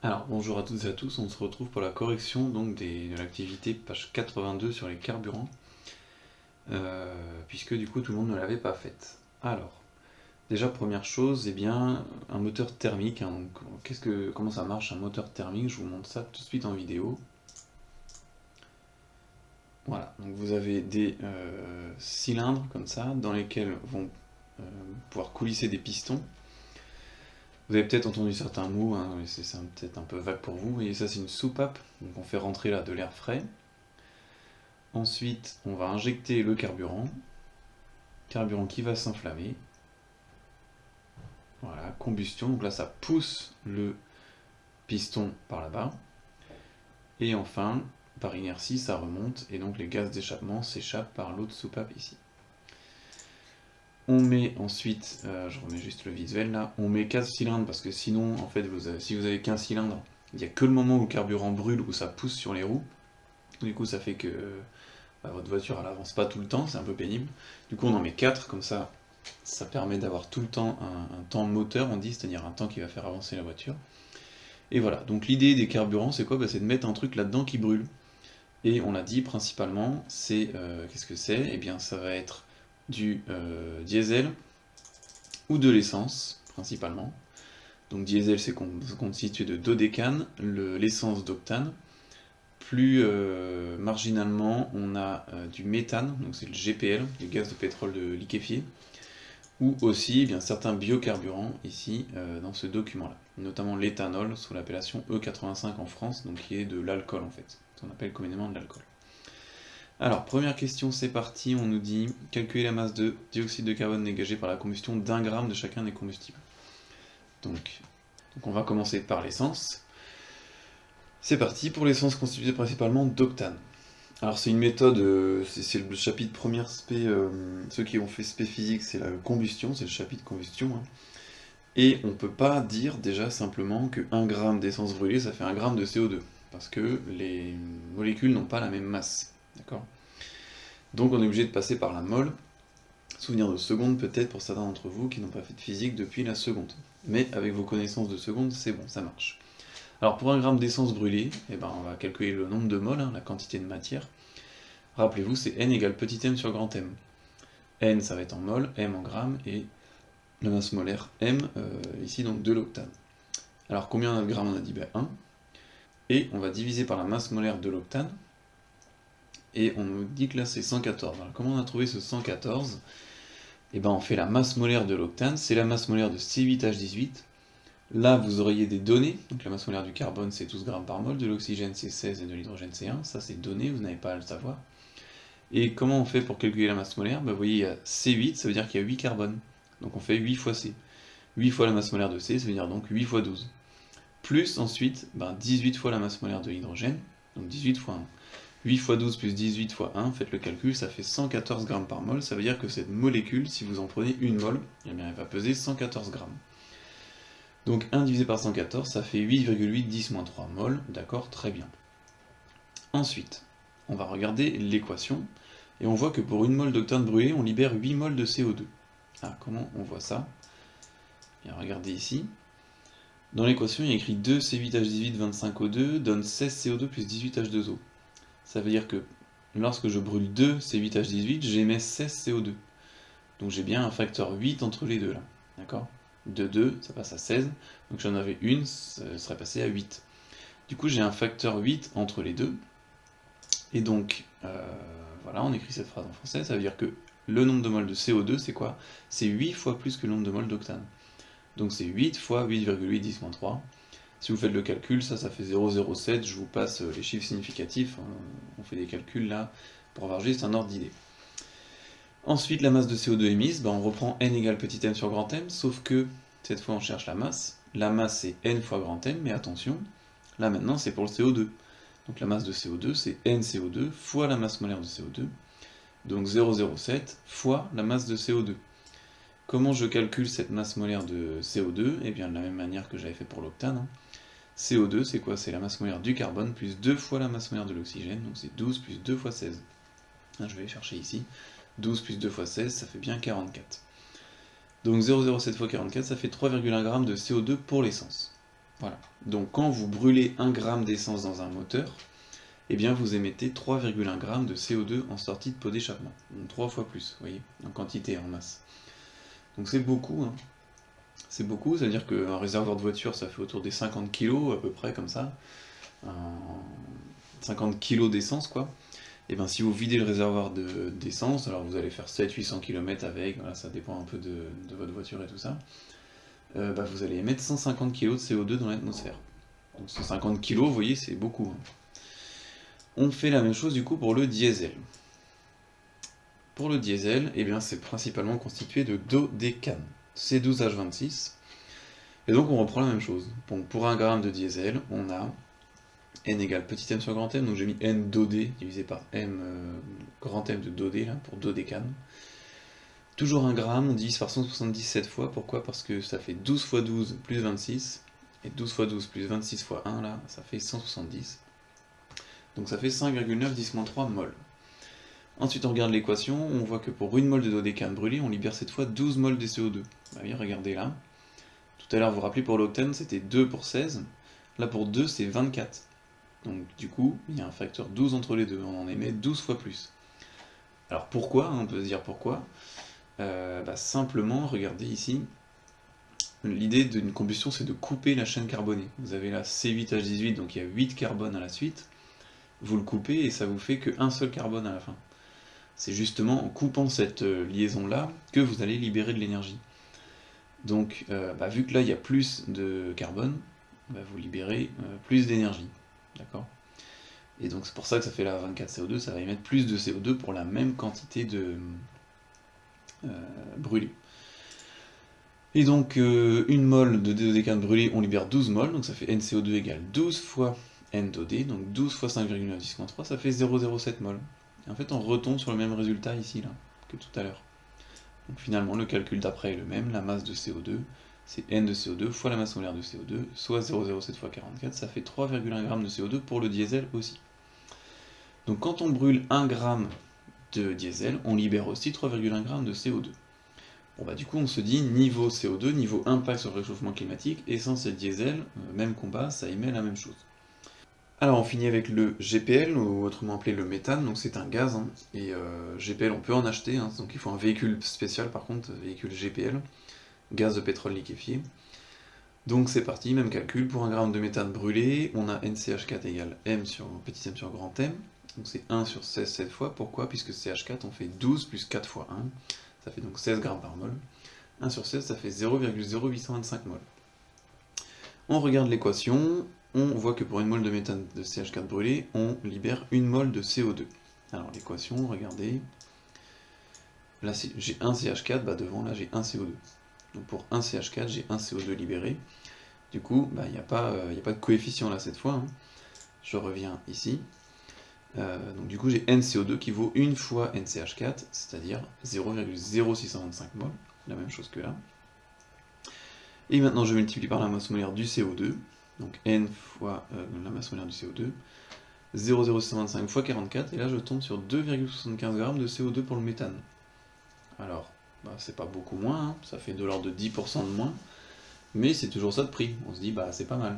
Alors, bonjour à toutes et à tous, on se retrouve pour la correction donc de l'activité page 82 sur les carburants, puisque du coup tout le monde ne l'avait pas faite. Alors, déjà première chose, eh bien, un moteur thermique, hein, donc, comment ça marche un moteur thermique, je vous montre ça tout de suite en vidéo. Voilà, donc vous avez des cylindres comme ça, dans lesquels vont pouvoir coulisser des pistons. Vous avez peut-être entendu certains mots, hein, mais c'est peut-être un peu vague pour vous, et ça c'est une soupape, donc on fait rentrer là de l'air frais. Ensuite, on va injecter le carburant qui va s'inflammer. Voilà, combustion, donc là ça pousse le piston par là-bas. Et enfin, par inertie, ça remonte, et donc les gaz d'échappement s'échappent par l'autre soupape ici. On met ensuite, je remets juste le visuel là, on met 4 cylindres parce que sinon, en fait, si vous avez qu'un cylindre, il n'y a que le moment où le carburant brûle, où ça pousse sur les roues. Du coup, ça fait que votre voiture elle avance pas tout le temps, c'est un peu pénible. Du coup, on en met 4, comme ça permet d'avoir tout le temps un temps moteur, on dit, c'est-à-dire un temps qui va faire avancer la voiture. Et voilà, donc l'idée des carburants, c'est quoi? C'est de mettre un truc là-dedans qui brûle. Et on l'a dit, principalement, qu'est-ce que c'est? Eh bien, ça va être du diesel ou de l'essence, principalement. Donc diesel, c'est constitué de dodécane, l'essence d'octane. Plus marginalement, on a du méthane, donc c'est le GPL, du gaz de pétrole liquéfié, ou aussi eh bien, certains biocarburants ici dans ce document-là, notamment l'éthanol sous l'appellation E85 en France, donc qui est de l'alcool en fait, qu'on appelle communément de l'alcool. Alors, première question, c'est parti, on nous dit calculer la masse de dioxyde de carbone dégagée par la combustion d'1 gramme de chacun des combustibles. Donc on va commencer par l'essence. C'est parti pour l'essence constituée principalement d'octane. Alors c'est une méthode, c'est le chapitre première spé, ceux qui ont fait spé physique, c'est la combustion, c'est le chapitre combustion. Hein. Et on peut pas dire déjà simplement que 1 gramme d'essence brûlée, ça fait 1 gramme de CO2, parce que les molécules n'ont pas la même masse, d'accord? Donc on est obligé de passer par la mole, souvenir de seconde peut-être pour certains d'entre vous qui n'ont pas fait de physique depuis la seconde. Mais avec vos connaissances de seconde, c'est bon, ça marche. Alors pour 1 gramme d'essence brûlée, eh ben, on va calculer le nombre de moles, hein, la quantité de matière. Rappelez-vous, c'est n égale petit m sur grand M. N, ça va être en mol, m en grammes, et la masse molaire m, ici donc de l'octane. Alors combien de grammes on a dit? Ben 1. Et on va diviser par la masse molaire de l'octane, et on nous dit que là c'est 114. Alors comment on a trouvé ce 114? Eh ben on fait la masse molaire de l'octane, c'est la masse molaire de C8H18. Là vous auriez des données, donc la masse molaire du carbone c'est 12 grammes par mol, de l'oxygène c'est 16 et de l'hydrogène c'est 1, ça c'est donné, vous n'avez pas à le savoir. Et comment on fait pour calculer la masse molaire? Vous voyez, il y a C8, ça veut dire qu'il y a 8 carbones. Donc on fait 8 fois C. 8 fois la masse molaire de C, ça veut dire donc 8 fois 12. Plus ensuite, 18 fois la masse molaire de l'hydrogène, donc 18 fois 1. 8 fois 12 plus 18 fois 1, faites le calcul, ça fait 114 grammes par mol. Ça veut dire que cette molécule, si vous en prenez une mol, eh bien, elle va peser 114 grammes. Donc 1 divisé par 114, ça fait 8,810-3 mol. D'accord, très bien. Ensuite, on va regarder l'équation, et on voit que pour une mole d'octane brûlé, on libère 8 moles de CO2. Ah, comment on voit ça? Bien, regardez ici. Dans l'équation, il y a écrit 2 C8H18 25O2 donne 16 CO2 plus 18 H2O. Ça veut dire que lorsque je brûle 2 C8H18, j'émets 16 CO2. Donc j'ai bien un facteur 8 entre les deux là. D'accord? De 2, ça passe à 16. Donc j'en avais une, ça serait passé à 8. Du coup, j'ai un facteur 8 entre les deux. Et donc, voilà, on écrit cette phrase en français, ça veut dire que le nombre de moles de CO2, c'est quoi? C'est 8 fois plus que le nombre de moles d'octane. Donc c'est 8 fois 8,810-3. Si vous faites le calcul, ça fait 0,07, je vous passe les chiffres significatifs, on fait des calculs là, pour avoir juste un ordre d'idée. Ensuite, la masse de CO2 émise, on reprend n égale petit m sur grand M, sauf que, cette fois on cherche la masse c'est n fois grand M, mais attention, là maintenant c'est pour le CO2. Donc la masse de CO2, c'est NCO2 fois la masse molaire de CO2, donc 0,07 fois la masse de CO2. Comment je calcule cette masse molaire de CO2? Eh bien de la même manière que j'avais fait pour l'octane. Hein. CO2, c'est quoi? C'est la masse molaire du carbone plus 2 fois la masse molaire de l'oxygène, donc c'est 12 plus 2 fois 16. Hein, je vais aller chercher ici. 12 plus 2 fois 16, ça fait bien 44. Donc 0,07 fois 44, ça fait 3,1 g de CO2 pour l'essence. Voilà. Donc quand vous brûlez 1 g d'essence dans un moteur, eh bien vous émettez 3,1 g de CO2 en sortie de pot d'échappement. Donc 3 fois plus, vous voyez, en quantité, en masse. Donc c'est beaucoup, hein. C'est beaucoup, c'est-à-dire qu'un réservoir de voiture, ça fait autour des 50 kg à peu près, comme ça. 50 kg d'essence, quoi. Et bien si vous videz le réservoir d'essence, alors vous allez faire 700-800 km avec, voilà, ça dépend un peu de votre voiture et tout ça, vous allez émettre 150 kg de CO2 dans l'atmosphère. Donc 150 kg, vous voyez, c'est beaucoup, hein. On fait la même chose du coup pour le diesel. Pour le diesel, eh bien c'est principalement constitué de dodécane, C12H26. Et donc on reprend la même chose. Donc pour 1 g de diesel, on a N égale petit m sur grand M, donc j'ai mis N dodé divisé par M grand M de dodé, là, pour dodécane. Toujours 1 gramme, on divise par 177 fois, pourquoi? Parce que ça fait 12 fois 12 plus 26, et 12 fois 12 plus 26 fois 1, là, ça fait 170. Donc ça fait 5,9 10-3 mol. Ensuite on regarde l'équation, on voit que pour 1 mol de dodécane brûlé, on libère cette fois 12 mol de CO2. Bah oui, regardez là. Tout à l'heure, vous vous rappelez, pour l'octane, c'était 2 pour 16. Là, pour 2, c'est 24. Donc du coup, il y a un facteur 12 entre les deux, on en émet 12 fois plus. Alors pourquoi? On peut se dire pourquoi. Simplement, regardez ici, l'idée d'une combustion, c'est de couper la chaîne carbonée. Vous avez là C8H18, donc il y a 8 carbones à la suite. Vous le coupez et ça vous fait qu'un seul carbone à la fin. C'est justement en coupant cette liaison-là que vous allez libérer de l'énergie. Donc, vu que là, il y a plus de carbone, vous libérez plus d'énergie. D'accord? Et donc, c'est pour ça que ça fait là 24 CO2, ça va émettre plus de CO2 pour la même quantité de brûlé. Et donc, 1 mol de dodécane brûlé, on libère 12 mol, donc ça fait NCO2 égale 12 fois N-dodé, donc 12 fois 5,9 10-3, ça fait 0,07 mol. Et en fait, on retombe sur le même résultat ici, là, que tout à l'heure. Donc finalement, le calcul d'après est le même, la masse de CO2, c'est N de CO2 fois la masse molaire de CO2, soit 0,07 fois 44, ça fait 3,1 g de CO2 pour le diesel aussi. Donc quand on brûle 1 g de diesel, on libère aussi 3,1 g de CO2. Bon du coup on se dit, niveau CO2, niveau impact sur le réchauffement climatique, essence et diesel, même combat, ça émet la même chose. Alors on finit avec le GPL, ou autrement appelé le méthane, donc c'est un gaz, hein, et GPL on peut en acheter, hein, donc il faut un véhicule spécial par contre, véhicule GPL, gaz de pétrole liquéfié. Donc c'est parti, même calcul, pour 1 g de méthane brûlé, on a NCH4 égale M sur petit m sur grand M, donc c'est 1 sur 16 cette fois, pourquoi? Puisque CH4 on fait 12 plus 4 fois 1, ça fait donc 16 g par mol, 1 sur 16 ça fait 0,0825 mol. On regarde l'équation, on voit que pour 1 mol de méthane de CH4 brûlé, on libère 1 mol de CO2. Alors l'équation, regardez, là j'ai 1 CH4, devant là j'ai 1 CO2. Donc pour 1 CH4, j'ai 1 CO2 libéré. Du coup, il n'y a pas de coefficient là cette fois, hein. Je reviens ici. Donc du coup j'ai NCO2 qui vaut 1 fois NCH4, c'est-à-dire 0,0625 mol, la même chose que là. Et maintenant je multiplie par la masse molaire du CO2, donc N fois la masse molaire du CO2, 0,0625 fois 44, et là je tombe sur 2,75 g de CO2 pour le méthane. Alors, c'est pas beaucoup moins, hein, ça fait de l'ordre de 10% de moins, mais c'est toujours ça de prix, on se dit c'est pas mal.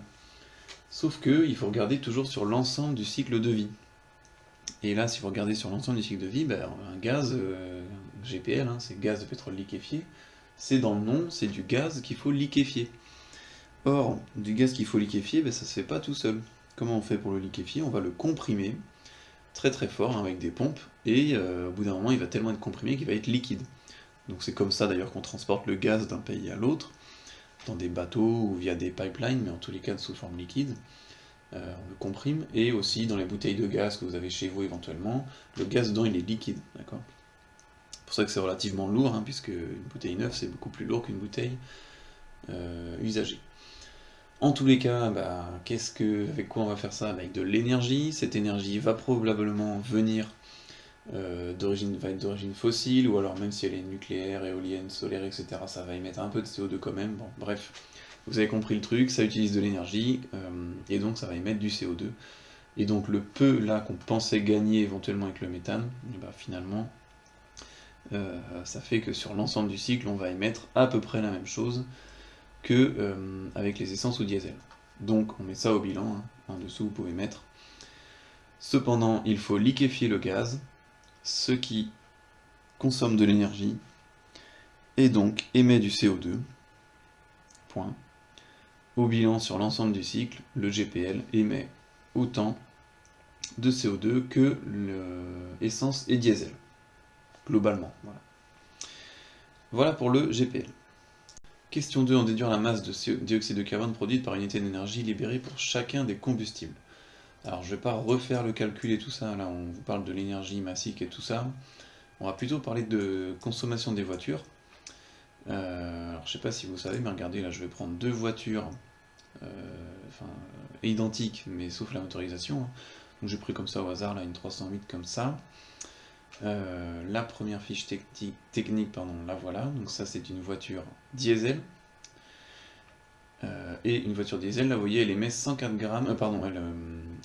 Sauf que il faut regarder toujours sur l'ensemble du cycle de vie. Et là, si vous regardez sur l'ensemble du cycle de vie, un gaz, GPL, hein, c'est gaz de pétrole liquéfié, c'est dans le nom, c'est du gaz qu'il faut liquéfier. Or, du gaz qu'il faut liquéfier, ça se fait pas tout seul. Comment on fait pour le liquéfier? On va le comprimer très très fort, hein, avec des pompes, et au bout d'un moment, il va tellement être comprimé qu'il va être liquide. Donc c'est comme ça d'ailleurs qu'on transporte le gaz d'un pays à l'autre, dans des bateaux ou via des pipelines, mais en tous les cas sous forme liquide. On le comprime, et aussi dans les bouteilles de gaz que vous avez chez vous éventuellement, le gaz dedans il est liquide, d'accord? C'est pour ça que c'est relativement lourd, hein, puisque une bouteille neuve c'est beaucoup plus lourd qu'une bouteille usagée. En tous les cas, avec quoi on va faire ça? Avec de l'énergie. Cette énergie va probablement venir va être d'origine fossile, ou alors même si elle est nucléaire, éolienne, solaire, etc., ça va émettre un peu de CO2 quand même. Bon, bref, vous avez compris le truc, ça utilise de l'énergie, et donc ça va émettre du CO2. Et donc le peu là qu'on pensait gagner éventuellement avec le méthane, finalement, ça fait que sur l'ensemble du cycle, on va émettre à peu près la même chose que avec les essences ou diesel. Donc on met ça au bilan, hein. En dessous vous pouvez mettre. Cependant, il faut liquéfier le gaz, ce qui consomme de l'énergie, et donc émet du CO2. Point. Au bilan sur l'ensemble du cycle, le GPL émet autant de CO2 que l'essence et diesel, globalement. Voilà pour le GPL. Question 2, en déduire la masse de dioxyde de carbone produite par unité d'énergie libérée pour chacun des combustibles. Alors je ne vais pas refaire le calcul et tout ça, là on vous parle de l'énergie massique et tout ça. On va plutôt parler de consommation des voitures. Alors je sais pas si vous savez, mais regardez, là je vais prendre deux voitures identiques, mais sauf la motorisation. Hein. Donc j'ai pris comme ça au hasard, là une 308 comme ça. La première fiche technique, la voilà. Donc ça c'est une voiture diesel. Et une voiture diesel, là vous voyez, elle émet 104 grammes,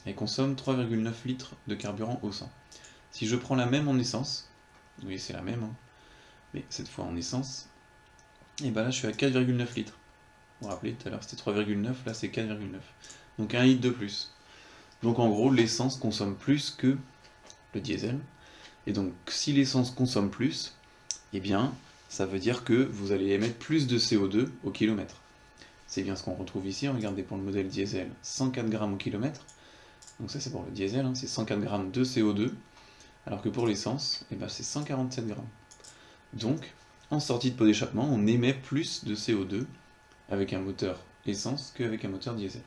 elle consomme 3,9 litres de carburant au 100. Si je prends la même en essence, vous voyez c'est la même, hein, mais cette fois en essence, et ben là je suis à 4,9 litres. Vous vous rappelez, tout à l'heure c'était 3,9, là c'est 4,9. Donc 1 litre de plus. Donc en gros, l'essence consomme plus que le diesel. Et donc si l'essence consomme plus, eh bien ça veut dire que vous allez émettre plus de CO2 au kilomètre. C'est bien ce qu'on retrouve ici. Regardez pour le modèle diesel, 104 grammes au kilomètre. Donc ça c'est pour le diesel, hein, c'est 104 grammes de CO2. Alors que pour l'essence, eh ben, c'est 147 grammes. Donc, en sortie de pot d'échappement, on émet plus de CO2 avec un moteur essence qu'avec un moteur diesel.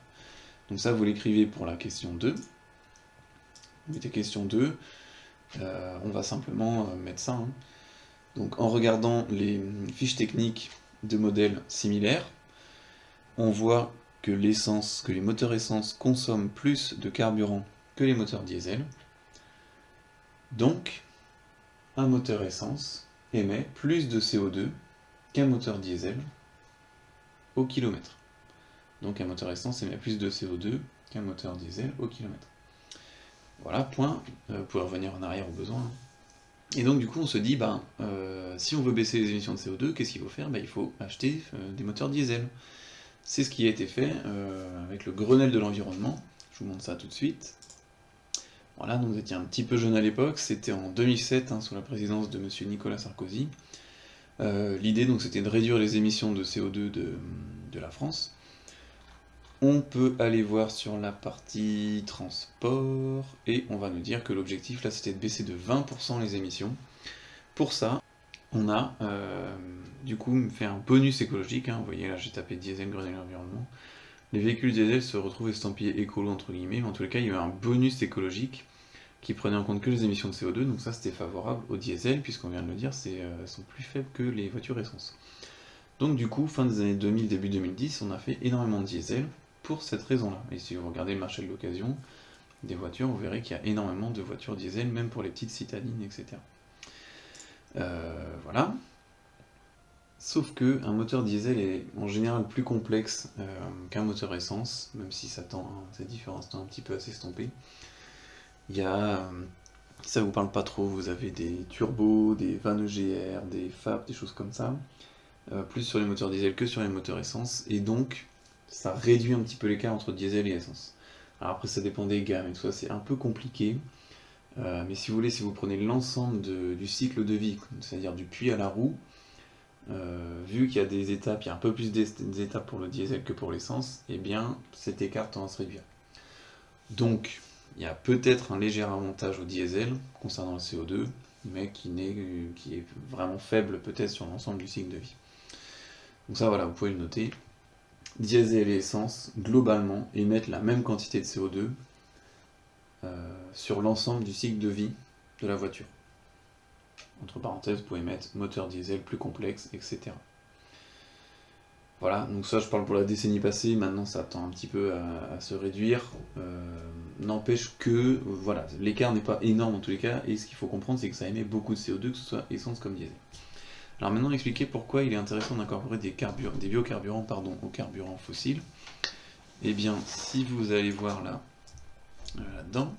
Donc ça, vous l'écrivez pour la question 2. Vous mettez question 2. On va simplement mettre ça. Hein. Donc en regardant les fiches techniques de modèles similaires, on voit que les moteurs essence consomment plus de carburant que les moteurs diesel. Donc, un moteur essence émet plus de CO2 qu'un moteur diesel au kilomètre. Donc un moteur essence émet plus de CO2 qu'un moteur diesel au kilomètre. Voilà, point. Vous pouvez revenir en arrière au besoin. Et donc du coup on se dit, si on veut baisser les émissions de CO2, qu'est-ce qu'il faut faire? Il faut acheter des moteurs diesel. C'est ce qui a été fait avec le Grenelle de l'environnement. Je vous montre ça tout de suite. Voilà, donc vous étiez un petit peu jeune à l'époque, c'était en 2007, sous la présidence de M. Nicolas Sarkozy. L'idée donc c'était de réduire les émissions de CO2 de la France. On peut aller voir sur la partie transport, et on va nous dire que l'objectif là c'était de baisser de 20% les émissions. Pour ça, on a du coup fait un bonus écologique, vous voyez là j'ai tapé diesel, Grenelle de l'environnement. Les véhicules diesel se retrouvent estampillés écolo entre guillemets, mais en tous les cas il y a eu un bonus écologique qui prenait en compte que les émissions de CO2, donc ça c'était favorable au diesel, puisqu'on vient de le dire, elles sont plus faibles que les voitures essence. Donc du coup, fin des années 2000, début 2010, on a fait énormément de diesel pour cette raison-là. Et si vous regardez le marché de l'occasion des voitures, vous verrez qu'il y a énormément de voitures diesel, même pour les petites citadines, etc. Voilà. Sauf que un moteur diesel est en général plus complexe qu'un moteur essence, même si ces différences tendent un petit peu à s'estomper. Il y a, ça vous parle pas trop, vous avez des turbos, des vannes EGR, des FAP, des choses comme ça, plus sur les moteurs diesel que sur les moteurs essence, et donc ça réduit un petit peu l'écart entre diesel et essence. Alors après ça dépend des gammes et tout ça, c'est un peu compliqué, mais si vous voulez, si vous prenez l'ensemble du cycle de vie, c'est-à-dire du puits à la roue, vu qu'il y a des étapes, il y a un peu plus des étapes pour le diesel que pour l'essence, et bien cet écart tend à se réduire. Donc il y a peut-être un léger avantage au diesel concernant le CO2, mais qui est vraiment faible peut-être sur l'ensemble du cycle de vie. Donc ça voilà, vous pouvez le noter. Diesel et essence, globalement, émettent la même quantité de CO2 sur l'ensemble du cycle de vie de la voiture. Entre parenthèses, vous pouvez mettre moteur diesel plus complexe, etc. Voilà, donc ça je parle pour la décennie passée, maintenant ça tend un petit peu à se réduire. N'empêche que, voilà, l'écart n'est pas énorme en tous les cas, et ce qu'il faut comprendre c'est que ça émet beaucoup de CO2, que ce soit essence comme diesel. Alors maintenant expliquer pourquoi il est intéressant d'incorporer des biocarburants au carburant fossile. Eh bien, si vous allez voir là-dedans,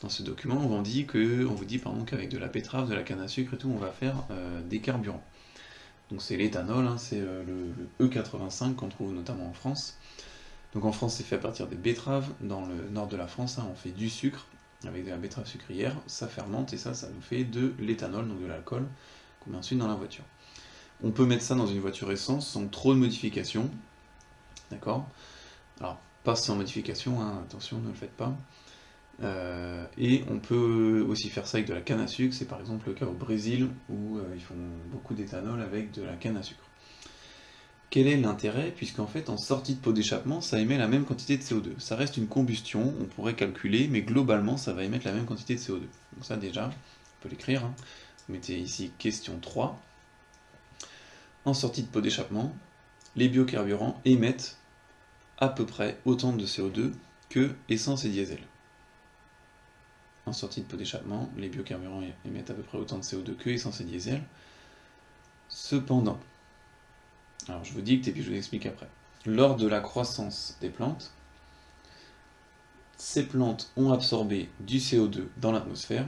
dans ce document, on vous dit qu'avec de la betterave, de la canne à sucre et tout, on va faire des carburants. Donc c'est l'éthanol, c'est le E85 qu'on trouve notamment en France. Donc en France, c'est fait à partir des betteraves. Dans le nord de la France, hein, on fait du sucre avec de la betterave sucrière, ça fermente et ça nous fait de l'éthanol, donc de l'alcool, qu'on met ensuite dans la voiture. On peut mettre ça dans une voiture essence sans trop de modifications, d'accord? Alors, pas sans modification, hein, attention, ne le faites pas. Et on peut aussi faire ça avec de la canne à sucre, c'est par exemple le cas au Brésil où ils font beaucoup d'éthanol avec de la canne à sucre. Quel est l'intérêt? Puisqu'en fait, en sortie de pot d'échappement, ça émet la même quantité de CO2. Ça reste une combustion, on pourrait calculer, mais globalement, ça va émettre la même quantité de CO2. Donc ça déjà, on peut l'écrire. Hein. Vous mettez ici question 3. En sortie de pot d'échappement, les biocarburants émettent à peu près autant de CO2 que essence et diesel. En sortie de pot d'échappement, les biocarburants émettent à peu près autant de CO2 que essence et diesel. Cependant, alors je vous dicte et puis je vous explique après. Lors de la croissance des plantes, ces plantes ont absorbé du CO2 dans l'atmosphère,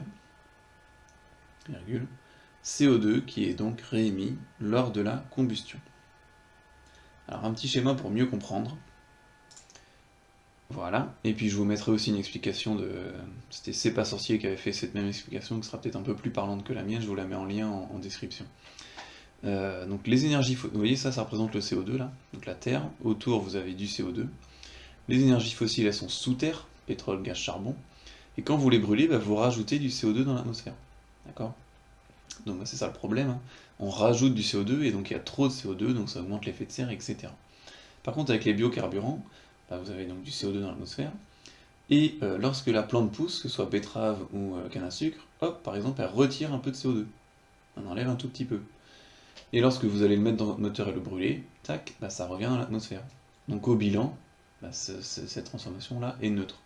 CO2 qui est donc réémis lors de la combustion. Alors un petit schéma pour mieux comprendre. Voilà, et puis je vous mettrai aussi une explication de... C'était C'est pas sorcier qui avait fait cette même explication, qui sera peut-être un peu plus parlante que la mienne, je vous la mets en lien en description. Donc les énergies, vous voyez ça représente le CO2 là, donc la Terre, autour vous avez du CO2. Les énergies fossiles elles sont sous terre, pétrole, gaz, charbon, et quand vous les brûlez, vous rajoutez du CO2 dans l'atmosphère. D'accord? Donc c'est ça le problème, hein. On rajoute du CO2 et donc il y a trop de CO2, donc ça augmente l'effet de serre, etc. Par contre avec les biocarburants, vous avez donc du CO2 dans l'atmosphère, et lorsque la plante pousse, que ce soit betterave ou canne à sucre, hop, par exemple, elle retire un peu de CO2. On enlève un tout petit peu. Et lorsque vous allez le mettre dans votre moteur et le brûler, tac, ça revient dans l'atmosphère. Donc au bilan, cette transformation-là est neutre.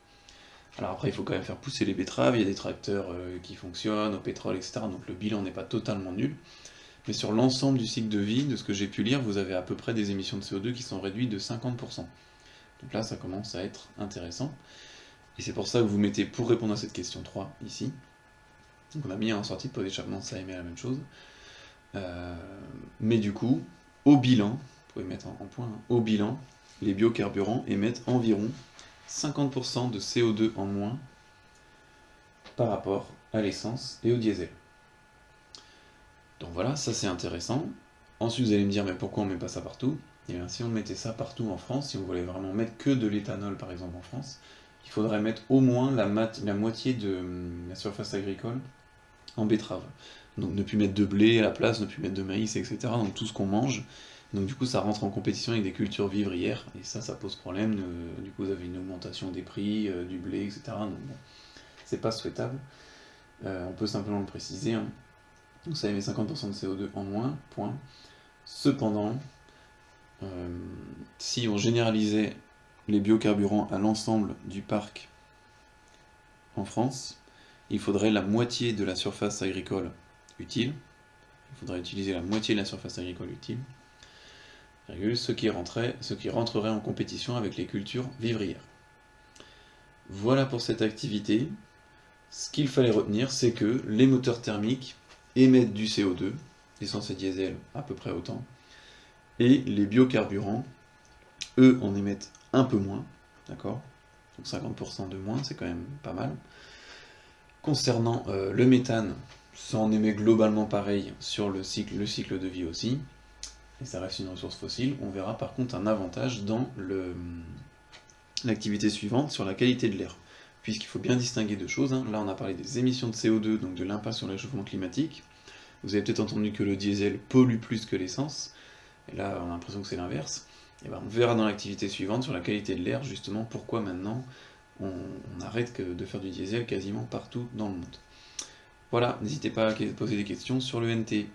Alors après, il faut quand même faire pousser les betteraves, il y a des tracteurs qui fonctionnent, au pétrole, etc. Donc le bilan n'est pas totalement nul. Mais sur l'ensemble du cycle de vie, de ce que j'ai pu lire, vous avez à peu près des émissions de CO2 qui sont réduites de 50%. Donc là, ça commence à être intéressant. Et c'est pour ça que vous mettez, pour répondre à cette question 3, ici. Donc on a mis en sortie de pot d'échappement, ça émet la même chose. Mais du coup, au bilan, vous pouvez mettre en point, hein, au bilan, les biocarburants émettent environ 50% de CO2 en moins par rapport à l'essence et au diesel. Donc voilà, ça c'est intéressant. Ensuite vous allez me dire, mais pourquoi on ne met pas ça partout? Et bien si on mettait ça partout en France, si on voulait vraiment mettre que de l'éthanol par exemple en France, il faudrait mettre au moins la moitié de la surface agricole en betterave. Donc ne plus mettre de blé à la place, ne plus mettre de maïs, etc. Donc tout ce qu'on mange. Donc du coup ça rentre en compétition avec des cultures vivrières, et ça pose problème, du coup vous avez une augmentation des prix, du blé, etc. Donc bon, c'est pas souhaitable. On peut simplement le préciser, hein. Donc ça émet 50% de CO2 en moins, point. Cependant, si on généralisait les biocarburants à l'ensemble du parc en France, il faudrait la moitié de la surface agricole utile. Il faudrait utiliser la moitié de la surface agricole utile, ce qui rentrerait en compétition avec les cultures vivrières. Voilà pour cette activité. Ce qu'il fallait retenir, c'est que les moteurs thermiques émettent du CO2, essence et diesel à peu près autant, et les biocarburants, eux, en émettent un peu moins, d'accord? Donc 50% de moins, c'est quand même pas mal. Concernant le méthane, ça en émet globalement pareil sur le cycle de vie aussi, et ça reste une ressource fossile. On verra par contre un avantage dans l'activité suivante sur la qualité de l'air, puisqu'il faut bien distinguer deux choses, hein. Là on a parlé des émissions de CO2, donc de l'impact sur le réchauffement climatique. Vous avez peut-être entendu que le diesel pollue plus que l'essence, et là on a l'impression que c'est l'inverse. Et on verra dans l'activité suivante sur la qualité de l'air, justement pourquoi maintenant on arrête de faire du diesel quasiment partout dans le monde. Voilà, n'hésitez pas à poser des questions sur le NT.